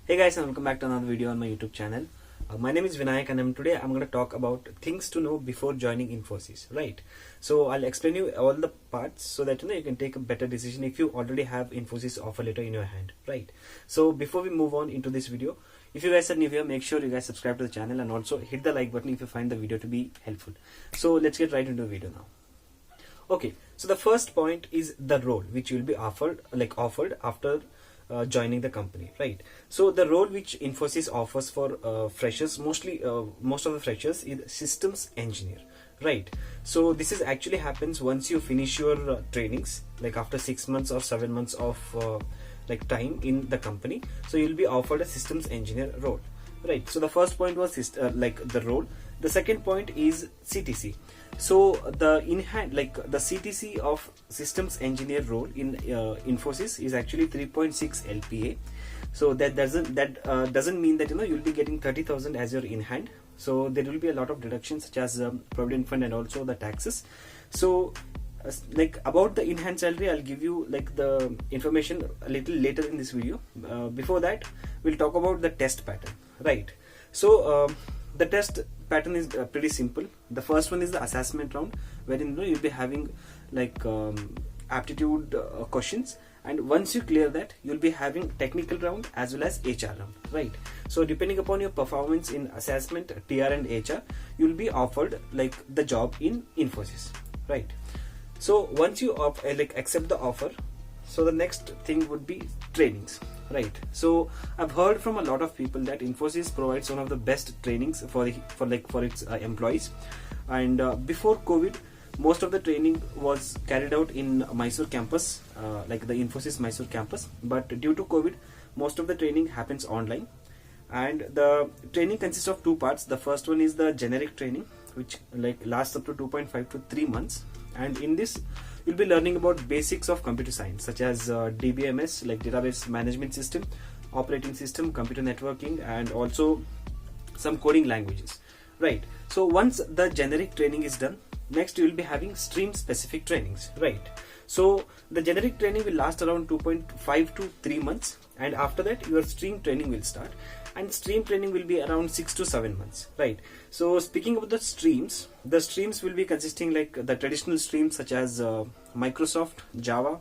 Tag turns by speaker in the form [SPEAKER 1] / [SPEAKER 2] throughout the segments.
[SPEAKER 1] Hey guys, and welcome back to another video on my YouTube channel. My name is Vinayak and today I'm going to talk about things to know before joining Infosys, right? So I'll explain you all the parts so that you can take a better decision if you already have Infosys offer letter in your hand, right? So before we move on into this video, if you guys are new here, make sure you guys subscribe to the channel and also hit the like button if you find the video to be helpful. So let's get right into the video now. Okay, so the first point is the role which will be offered after joining the company, right? So the role which Infosys offers for freshers, most of the freshers, is systems engineer, right? So this is actually happens once you finish your trainings, like after 6 months or 7 months of time in the company. So you'll be offered a systems engineer role, right? So the first point was the role. The second point is CTC. So the the CTC of systems engineer role in Infosys is actually 3.6 LPA. So that doesn't mean that you'll be getting 30,000 as your in hand. So there will be a lot of deductions such as provident fund and also the taxes. So about the in hand salary, I'll give you the information a little later in this video. Before that, we'll talk about the test pattern, right? So the test pattern is pretty simple. The first one is the assessment round, wherein you'll be having aptitude questions, and once you clear that, you'll be having technical round as well as HR round, right? So depending upon your performance in assessment, TR and HR, you'll be offered the job in Infosys, right? So once you accept the offer, so the next thing would be trainings, right? So I've heard from a lot of people that Infosys provides one of the best trainings for its employees. And before COVID, most of the training was carried out in Mysore campus, like the Infosys Mysore campus. But due to COVID, most of the training happens online. And the training consists of two parts. The first one is the generic training, which lasts up to 2.5 to 3 months. And in this, you'll be learning about basics of computer science, such as DBMS, like database management system, operating system, computer networking, and also some coding languages, right? So once the generic training is done, next you will be having stream specific trainings, right? So the generic training will last around 2.5 to 3 months, and after that your stream training will start, and stream training will be around 6 to 7 months, right? So speaking about the streams will be consisting the traditional streams such as Microsoft, Java,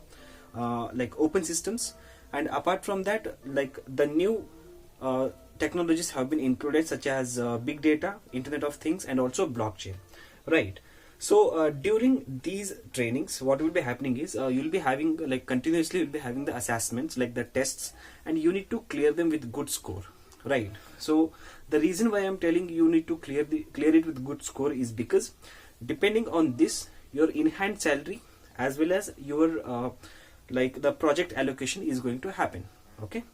[SPEAKER 1] open systems, and apart from that, the new technologies have been included such as big data, Internet of Things, and also blockchain, right? So during these trainings, what will be happening is you'll be having continuously you'll be having the assessments, the tests, and you need to clear them with good score, right? So the reason why I'm telling you need to clear it with good score is because depending on this, your in-hand salary as well as your the project allocation is going to happen. Okay,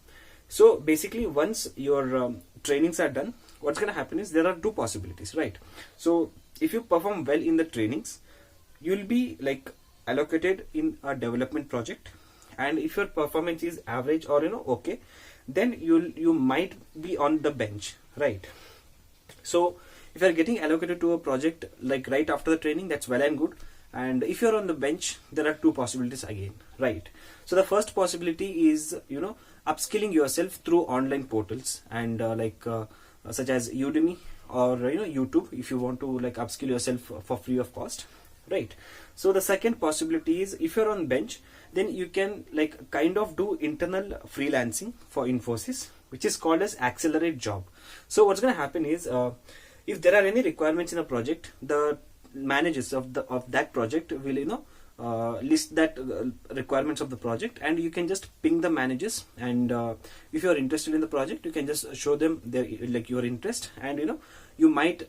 [SPEAKER 1] so basically once your trainings are done, what's going to happen is there are two possibilities, right? So if you perform well in the trainings, you'll be allocated in a development project, and if your performance is average or okay, then you might be on the bench, right? So if you are getting allocated to a project right after the training, that's well and good. And if you're on the bench, there are two possibilities again, right? So the first possibility is upskilling yourself through online portals and such as Udemy or YouTube, if you want to upskill yourself for free of cost, right? So the second possibility is if you're on bench, then you can kind of do internal freelancing for Infosys, which is called as accelerate job. So what's going to happen is if there are any requirements in a project, the managers of that project will list that requirements of the project, and you can just ping the managers, and if you are interested in the project, you can just show them your interest, and you might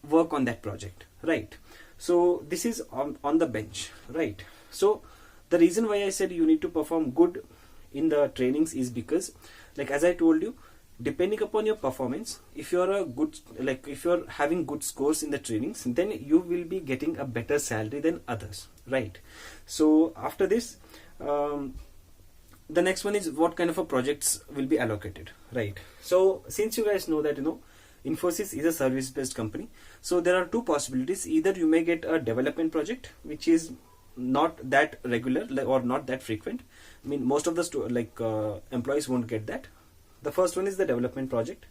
[SPEAKER 1] work on that project, right? So this is on the bench, right? So the reason why I said you need to perform good in the trainings is because as I told you, depending upon your performance, if you're a good if you're having good scores in the trainings, then you will be getting a better salary than others, right? So after this, the next one is what kind of projects will be allocated, right? So since you guys know that Infosys is a service based company, so there are two possibilities. Either you may get a development project, which is not that regular or not that frequent. I mean, most of the employees won't get that. The first one is the development project,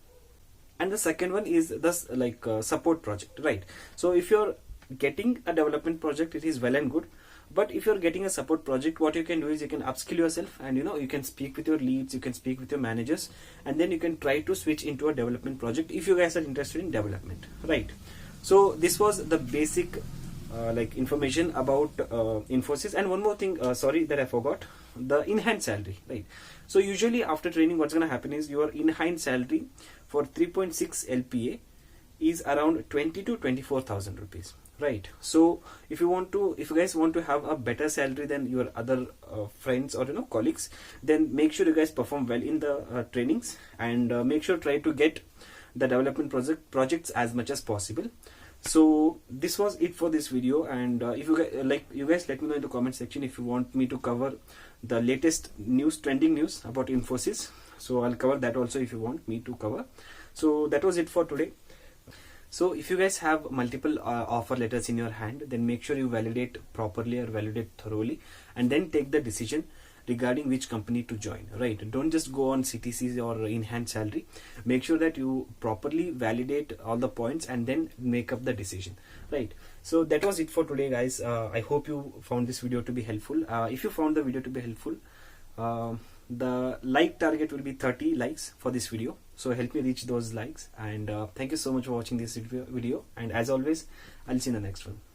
[SPEAKER 1] and the second one is the support project, right? So if you're getting a development project, it is well and good, but if you're getting a support project, what you can do is you can upskill yourself, and you can speak with your leads, you can speak with your managers, and then you can try to switch into a development project if you guys are interested in development, right? So this was the basic information about Infosys. And one more thing, sorry that I forgot, the in-hand salary, right? So usually after training, what's going to happen is your in-hand salary for 3.6 LPA is around 20 to 24,000 rupees, right? So if you guys want to have a better salary than your other friends or colleagues, then make sure you guys perform well in the trainings, and make sure try to get the development projects as much as possible. So this was it for this video, and if you guys let me know in the comment section if you want me to cover the latest trending news about Infosys. So I'll cover that also if you want me to cover. So that was it for today. So if you guys have multiple offer letters in your hand, then make sure you validate properly or validate thoroughly, and then take the decision regarding which company to join, right? Don't just go on CTCs or in-hand salary. Make sure that you properly validate all the points and then make up the decision, right? So that was it for today, guys. I hope you found this video to be helpful. If you found the video to be helpful, the like target will be 30 likes for this video, so help me reach those likes. And thank you so much for watching this video, and as always, I'll see you in the next one.